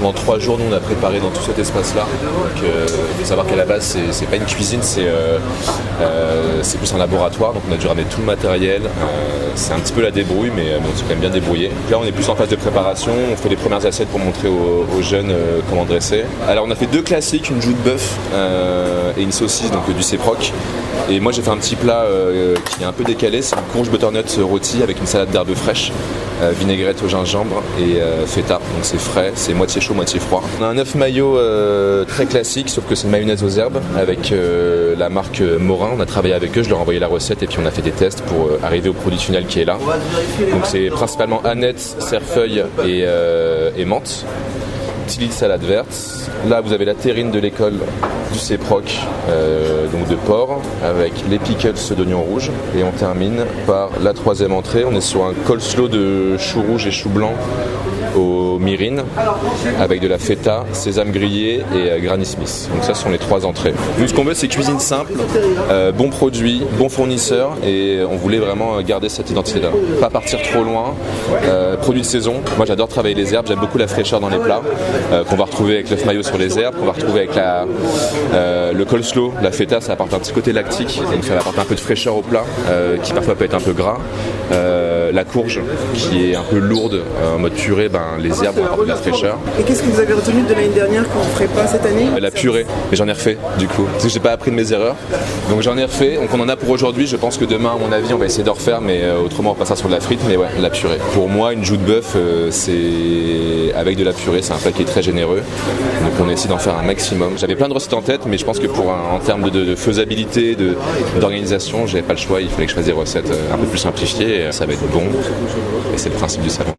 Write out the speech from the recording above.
Pendant 3 jours, nous on a préparé dans tout cet espace-là. Donc il faut savoir qu'à la base, c'est pas une cuisine, c'est plus un laboratoire. Donc on a dû ramener tout le matériel. C'est un petit peu la débrouille, mais on s'est quand même bien débrouillé. Donc là, on est plus en phase de préparation. On fait les premières assiettes pour montrer aux jeunes comment dresser. Alors on a fait 2 classiques, une joue de bœuf et une saucisse, donc du Céproc. Et moi j'ai fait un petit plat qui est un peu décalé, c'est une courge butternut rôtie avec une salade d'herbes fraîches, vinaigrette au gingembre et feta. Donc c'est frais, c'est moitié chaud, moitié froid. On a un œuf mayo très classique, sauf que c'est une mayonnaise aux herbes avec la marque Morin. On a travaillé avec eux, je leur ai envoyé la recette et puis on a fait des tests pour arriver au produit final qui est là. Donc c'est principalement aneth, cerfeuil et menthe. Petit lit de salade verte. Là vous avez la terrine de l'école du Céproc, donc de porc, avec les pickles d'oignons rouges. Et on termine par la 3e entrée. On est sur un coleslaw de choux rouges et choux blancs au myrrhine, avec de la feta, sésame grillé et Granny Smith. Donc ça, ce sont les 3 entrées. Nous, ce qu'on veut, c'est cuisine simple, bon produit, bon fournisseur, et on voulait vraiment garder cette identité-là. Pas partir trop loin. Produit de saison. Moi, j'adore travailler les herbes. J'aime beaucoup la fraîcheur dans les plats, qu'on va retrouver avec l'œuf mayo sur les herbes, qu'on va retrouver avec le coleslaw, la feta. Ça apporte un petit côté lactique, donc ça apporte un peu de fraîcheur au plat, qui parfois peut être un peu gras. La courge, qui est un peu lourde en mode purée, les herbes vont apporter de la fraîcheur. Et qu'est-ce que vous avez retenu de l'année dernière qu'on ne ferait pas cette année ? La purée, mais j'en ai refait du coup, parce que j'ai pas appris de mes erreurs. Donc j'en ai refait, donc on en a pour aujourd'hui. Je pense que demain, à mon avis, on va essayer de refaire, mais autrement on passera sur de la frite. Mais ouais, la purée. Pour moi, une joue de bœuf, c'est avec de la purée, c'est un plat qui est très généreux. Donc on essaie d'en faire un maximum. J'avais plein de recettes en tête, mais je pense que en termes de faisabilité, d'organisation, j'avais pas le choix. Il fallait que je fasse des recettes un peu plus simplifiées. Et ça va être bon, et c'est le principe du salon.